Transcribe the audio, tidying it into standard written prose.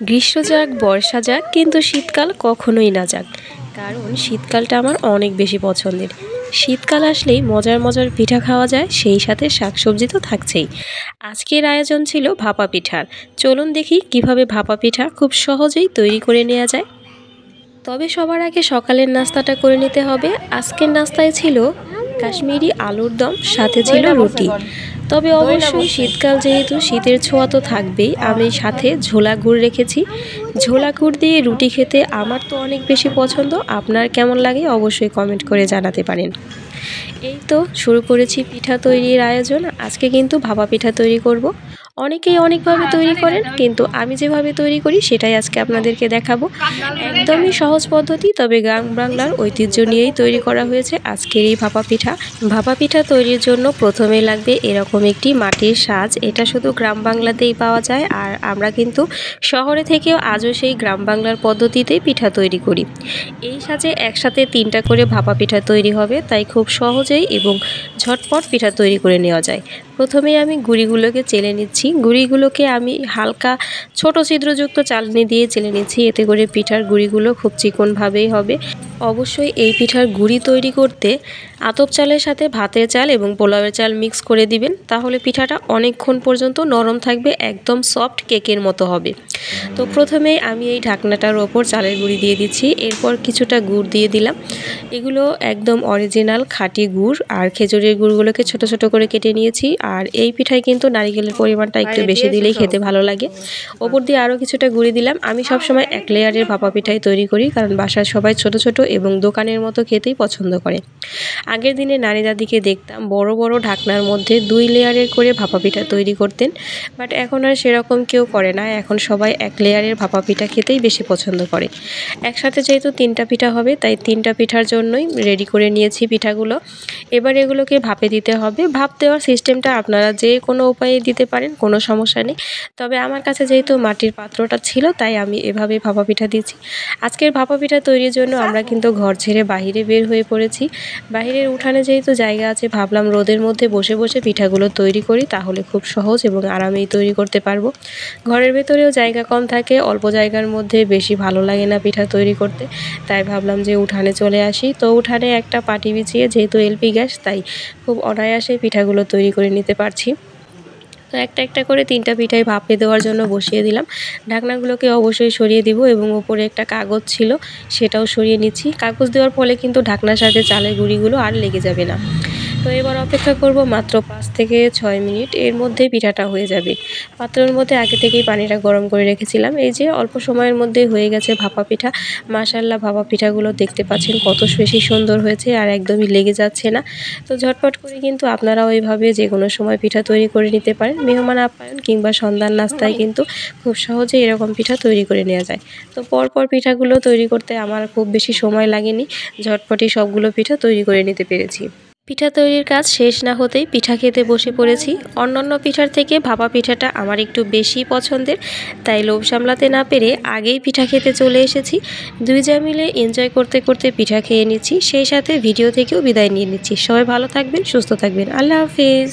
গ্রীষ্ম যাক বর্ষা যাক কিন্তু শীতকাল কখনোই না যাক, কারণ শীতকালটা আমার অনেক বেশি পছন্দের। শীতকাল আসলেই মজার মজার পিঠা খাওয়া যায়, সেই সাথে শাকসবজি তো থাকছেই। আজকের আয়োজন ছিল ভাপা পিঠার। চলুন দেখি কিভাবে ভাপা পিঠা খুব সহজেই তৈরি করে নেওয়া যায়। তবে সবার আগে সকালের নাস্তাটা করে নিতে হবে। আজকের নাস্তায় ছিল কাশ্মীরি আলুর দম, সাথে ছিল রুটি। তবে অবশ্যই শীতকাল যেহেতু শীতের ছোঁয়া তো থাকবেই, আমি সাথে ঝোলা গুড় রেখেছি। ঝোলা গুড় দিয়ে রুটি খেতে আমার তো অনেক বেশি পছন্দ। আপনার কেমন লাগে অবশ্যই কমেন্ট করে জানাতে পারেন। এই তো শুরু করেছি পিঠা তৈরির আয়োজন। আজকে কিন্তু ভাপা পিঠা তৈরি করব। অনেকেই অনেকভাবে তৈরি করেন, কিন্তু আমি যেভাবে তৈরি করি সেটাই আজকে আপনাদেরকে দেখাবো। একদমই সহজ পদ্ধতি, তবে গ্রাম বাংলার ঐতিহ্য নিয়েই তৈরি করা হয়েছে আজকের এই ভাপা পিঠা। ভাপা পিঠা তৈরির জন্য প্রথমে লাগবে এরকম একটি মাটির সাজ। এটা শুধু গ্রাম বাংলাতেই পাওয়া যায়, আর আমরা কিন্তু শহরে থেকেও আজও সেই গ্রাম বাংলার পদ্ধতিতেই পিঠা তৈরি করি। এই সাজে একসাথে 3টা করে ভাপা পিঠা তৈরি হবে, তাই খুব সহজেই এবং ঝটপট পিঠা তৈরি করে নেওয়া যায়। প্রথমে আমি গুঁড়িগুলোকে চেলে নিচ্ছি। গুঁড়িগুলোকে আমি হালকা ছোট ছিদ্রযুক্ত চালনি দিয়ে চেলে নিচ্ছি, এতে করে পিঠার গুঁড়িগুলো খুব চিকনভাবেই হবে। অবশ্যই এই পিঠার গুঁড়ি তৈরি করতে আতপ চালের সাথে ভাতের চাল এবং পোলাওয়ের চাল মিক্স করে দিবেন, তাহলে পিঠাটা অনেকক্ষণ পর্যন্ত নরম থাকবে, একদম সফট কেকের মতো হবে। তো প্রথমে আমি এই ঢাকনাটার ওপর চালের গুঁড়ি দিয়ে দিচ্ছি, এরপর কিছুটা গুড় দিয়ে দিলাম। এগুলো একদম অরিজিনাল খাঁটি গুড়, আর খেজুরের গুড়গুলোকে ছোট ছোট করে কেটে নিয়েছি। আর এই পিঠায় কিন্তু নারিকেলের পরিমাণটা একটু বেশি দিলেই খেতে ভালো লাগে। ওপর দিয়ে আরও কিছুটা গুঁড়ি দিলাম। আমি সবসময় 1 লেয়ারের ভাপা পিঠাই তৈরি করি, কারণ বাসার সবাই ছোট ছোট এবং দোকানের মতো খেতেই পছন্দ করে। আগের দিনে নানি দাদিকে দেখতাম বড় বড় ঢাকনার মধ্যে 2 লেয়ারের করে ভাপা পিঠা তৈরি করতেন, বাট এখন আর সেরকম কেউ করে না। এখন সবাই 1 লেয়ারের ভাপা পিঠা খেতেই বেশি পছন্দ করে। একসাথে যেহেতু 3টা পিঠা হবে, তাই 3টা পিঠার জন্যই রেডি করে নিয়েছি পিঠাগুলো। এবার এগুলোকে ভাপে দিতে হবে। ভাপ দেওয়ার সিস্টেমটা আপনারা যে কোনো উপায়ে দিতে পারেন, কোনো সমস্যা নেই। তবে আমার কাছে যেহেতু মাটির পাত্রটা ছিল, তাই আমি এভাবে ভাপা পিঠা দিচ্ছি। আজকের ভাপা পিঠা তৈরির জন্য আমরা কিন্তু ঘর ছেড়ে বাহিরে বের হয়ে পড়েছি। বাহিরের উঠানে যেহেতু জায়গা আছে, ভাবলাম রোদের মধ্যে বসে বসে পিঠাগুলো তৈরি করি, তাহলে খুব সহজ এবং আরামেই তৈরি করতে পারবো। ঘরের ভেতরেও জায়গা কম থাকে, অল্প জায়গার মধ্যে বেশি ভালো লাগে না পিঠা তৈরি করতে, তাই ভাবলাম যে উঠানে চলে আসি। তো উঠানে একটা পাটি বিছিয়ে, যেহেতু এলপি গ্যাস, তাই খুব অনায়াসে পিঠাগুলো তৈরি করে নিতে পারছি। তো একটা একটা করে 3টা পিঠাই ভাপে দেওয়ার জন্য বসিয়ে দিলাম। ঢাকনাগুলোকে অবশ্যই সরিয়ে দিব, এবং ওপরে একটা কাগজ ছিল সেটাও সরিয়ে নিচ্ছি। কাগজ দেওয়ার ফলে কিন্তু ঢাকনার সাথে চালের গুঁড়িগুলো আর লেগে যাবে না। তো এবার অপেক্ষা করব মাত্র 5 থেকে 6 মিনিট, এর মধ্যেই পিঠাটা হয়ে যাবে। পাত্রের মধ্যে আগে থেকেই পানিটা গরম করে রেখেছিলাম। এই যে অল্প সময়ের মধ্যেই হয়ে গেছে ভাপা পিঠা। মাশাআল্লাহ, ভাপা পিঠাগুলো দেখতে পাচ্ছেন কত বেশি সুন্দর হয়েছে, আর একদমই লেগে যাচ্ছে না। তো ঝটপট করে কিন্তু আপনারাও এইভাবে যে কোনো সময় পিঠা তৈরি করে নিতে পারেন। মেহমান আপ্যায়ন কিংবা সন্ধ্যার নাস্তায় কিন্তু খুব সহজে এরকম পিঠা তৈরি করে নেওয়া যায়। তো পরপর পিঠাগুলো তৈরি করতে আমার খুব বেশি সময় লাগেনি, ঝটপটই সবগুলো পিঠা তৈরি করে নিতে পেরেছি। পিঠা তৈরির কাজ শেষ না হতেই পিঠা খেতে বসে পড়েছি। অন্যান্য পিঠার থেকে ভাপা পিঠাটা আমার একটু বেশি পছন্দের, তাই লোভ সামলাতে না পেরে আগেই পিঠা খেতে চলে এসেছি। 2 যা মিলে এনজয় করতে করতে পিঠা খেয়ে নিচ্ছি, সেই সাথে ভিডিও থেকেও বিদায় নিয়ে নিচ্ছি। সবাই ভালো থাকবেন, সুস্থ থাকবেন। আল্লাহ হাফেজ।